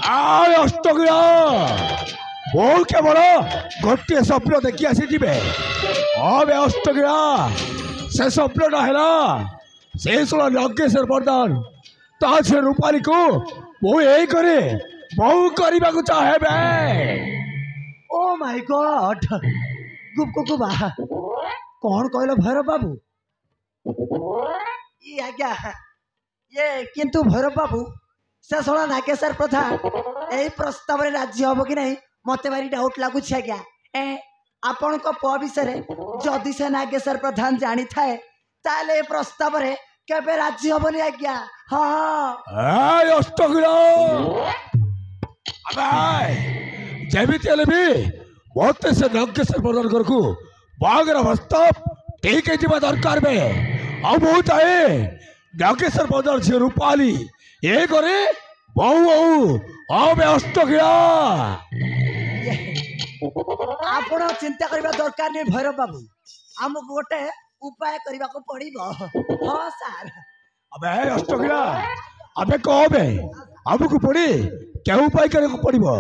आय अष्टगिरा बोल केवल गोटे स्वप्न देखी आसी अबे अष्टगिरा से स्वप्नटा है से सुना लंकेश्वर बर्दान से रूपाली को वो यही करे बहु करने को चाहे बे। ओ माय गॉड गुबा कौन कहल भैरव बाबू ये आज्ञा ये किंतु भैरव बाबू से शोना नागेश्वर प्रधान यही प्रस्ताव में राजी हम कि नहीं मत भारी डाउट लगुच आज्ञा आपण पुआ विषय जदि से नागेश्वर प्रधान जानी थाए ताले प्रस्ताव में केबे राजी हबनी आज्ञा। हाँ जमीती भी मत से नागेश्वर प्रधान घर को बागर प्रस्ताव ठीक है दरकार में अब बहुत है नागेश्वर प्रधान से रूपाली ये करे बहु बहु अब अष्टगिरा आपण चिंता करबा दरकार नहीं भैरव बाबू आमको गोटे उपाय करबा को पड़िबो। हां सर अबे अष्टगिरा अबे कहबे हमको पड़ी क्या उपाय करे को पड़िबो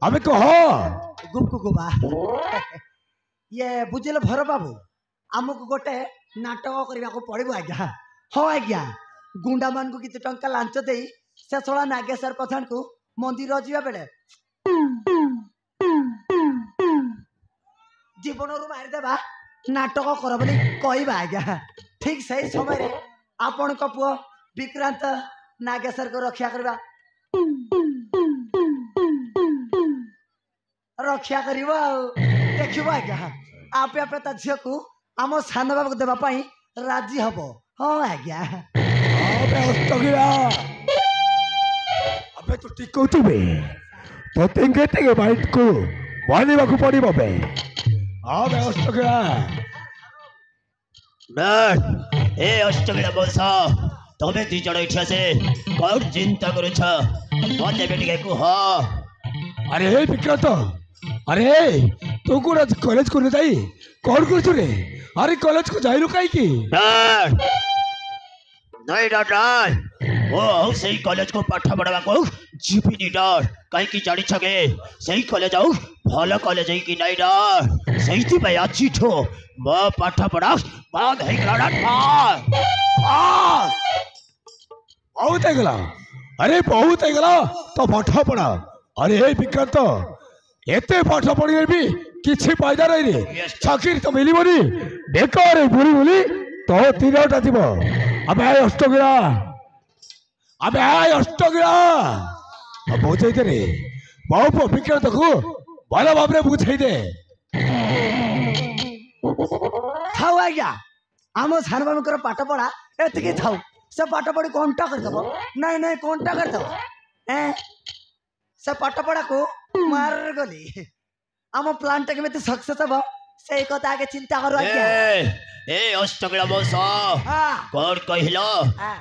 अबे कह गुबा ये बुझिल भैरव बाबू आमको गोटे नाटक करबा को पड़िबो आज्ञा। हां आज्ञा गुंडा मान को किते टंका लांच देई से छोड़ा नागेश्वर प्रधान को मंदिर जीवा बेले जीवन रू मारिदेबा नाटक कर बोली कहबा आज्ञा। ठीक सही समय आपण को पुओ विक्रांत नागेश्वर को रक्षा करबा रक्षा करिबो देखिबो आज्ञा आपे आपे ता झियो को आम सान बाबू को देबा पई राजी हबो। हां आज्ञा अबे अष्टगिरा अबे तो ठीक कहती बे तो तेंगे बाइट को मानिबा को पड़िबो बे। अबे अष्टगिरा ए अष्टगिरा बोलस तबे दी जड़ इठा से कौन चिंता करू छ मते बेटी को ह अरे हे विक्रांत अरे तू को कॉलेज को जाई कौन कर रे अरे कॉलेज को जाइलु काई की नहीं डर ओ सही कॉलेज को पाठ पढ़ा को जीपी डर कहीं की जानी छगे सही कॉलेज आउ भल कॉलेज है कि नहीं डर सही थी भाई अच्छी ठो म पाठ पढ़ा बाद है गड़ा बहुत है गला अरे बहुत है गला तो पाठ पढ़ा अरे हे विक्रांत एते पाठ पढ़ी भी किछि फायदा नहीं रे चाकरी तो मिलिबनी बेकार बुरी बुली तो तीनटा थी अबे अष्टगिरा अबे अष्टगिरा बुझे रे बहु विक्रांत को भल भाव में बुझे दे थाऊ आज्ञा आम सान बाबू पाठ पढ़ा एतिकी थाऊ से पाठ पढ़ी कंटा करदेव नहीं नहीं कंटा करदेव से पाठ पढ़ा को मार गली आम प्लान टा केमिति सक्सेस हम से कथा आगे चिंता करो आज्ञा। ए अष्टगिरा बोस कोन कहिलो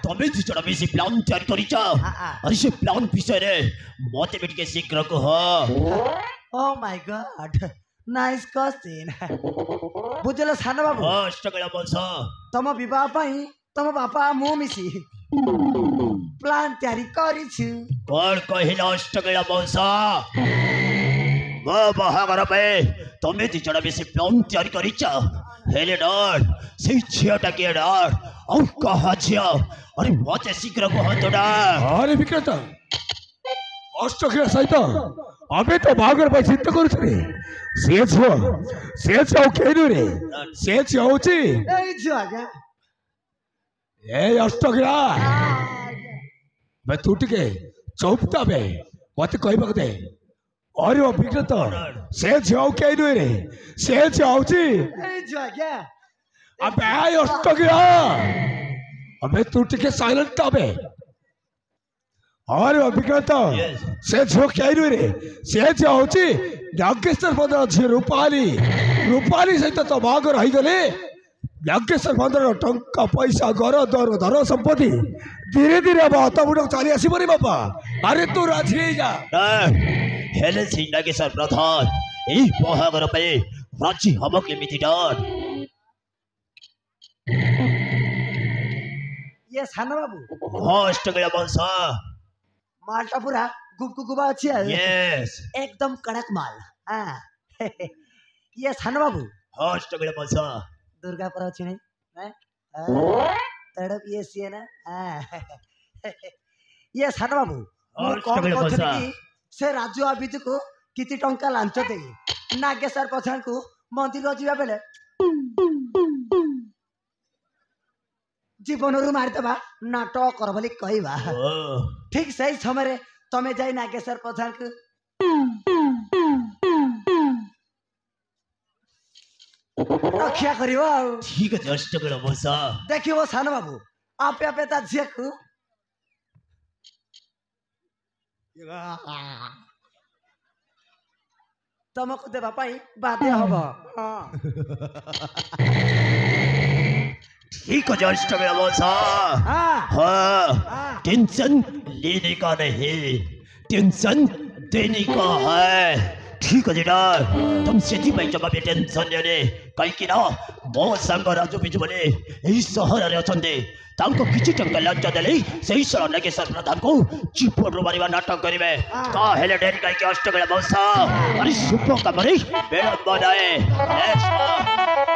तमे जिचड़ा बेसी प्लान तैयार करिछ अरे से प्लान विषय रे मते बेटी के शीघ्र को हो। Oh my God nice question बुझल सान बाबू अष्टगिरा बोस तम विवाह पई तम बापा मु मिसी प्लान तैयारी करिछु कोन कहिलो अष्टगिरा बोस मो बाहागर पे तमे जिचड़ा बेसी प्लान तैयार करिछ हेले डर से झियाटा के डर औ कहा झिया अरे मते शीघ्र को हतो डर अरे विक्रांत अष्टगिरा सहित अबे तो बागर पे चिंता करू रे से छो केनु रे से छौची ए जो आज्ञा ए अष्टगिरा मैं टूट के चौपता बे मत कहबा दे अरे वो विक्रांत से छौ केनु रे से छौची ए जो आज्ञा अबे अष्टगिरा अबे टूट के साइलेंट अबे अरे विक्रांत से छो केनु रे से छौची नागेश्वर प्रधान झे रूपाली सहित तो बागर हो गले नागेश्वर प्रधान टंका पैसा घर दर धन संपत्ति धीरे धीरे अब हतमुट चली आसबनी बापा अरे तू राजी जा हेले से नागेश्वर प्रधान यही बाहागर पे राजी हम केमिति डर ये सान बाबू अष्टगिरा बोस मालटा पूरा गुबगुबा अच्छी है यस एकदम कड़क माल हाँ ये सान बाबू हॉस्टगळे मसा दुर्गा पर अच्छी नहीं हैं? तड़प ये सी है ना हाँ ये सान बाबू और कौन सगळे कहते बसा। कि से राजू अभिजित को किति टंका लांच दे नागेश्वर प्रधान को मंदिर जीवा बेले जीवन रू मारिदेवा नाटक कर बोली कहवा ओ ठीक सही समय तमे जाई नागेश्वर प्रधान को रक्षा करियो आउ ठीक आहे हॉस्टगळे मसा देखियो सान बाबू आपे आपे ता झिया को तमको देवा पाई बाध्य हब ठीक आहे हॉस्टगळे मसा हाँ हाँ टेंशन लेने का नहीं टेंशन देने का है ठीक है लीडर तुम सेठी भाई जब भी टेंशन लेने कहीं कि ना बहुत संग राजू बिजु बोले यही सहर रे अछंदे तांको किछि टंका लज्जा देले सही सर नागेश्वर प्रधान को चिपोर मारिबा नाटक करिवे का हेले डेरी कहीं के अष्टगळे बसा अरे सुपर कमरे बेड़ बनाए नेक्स्ट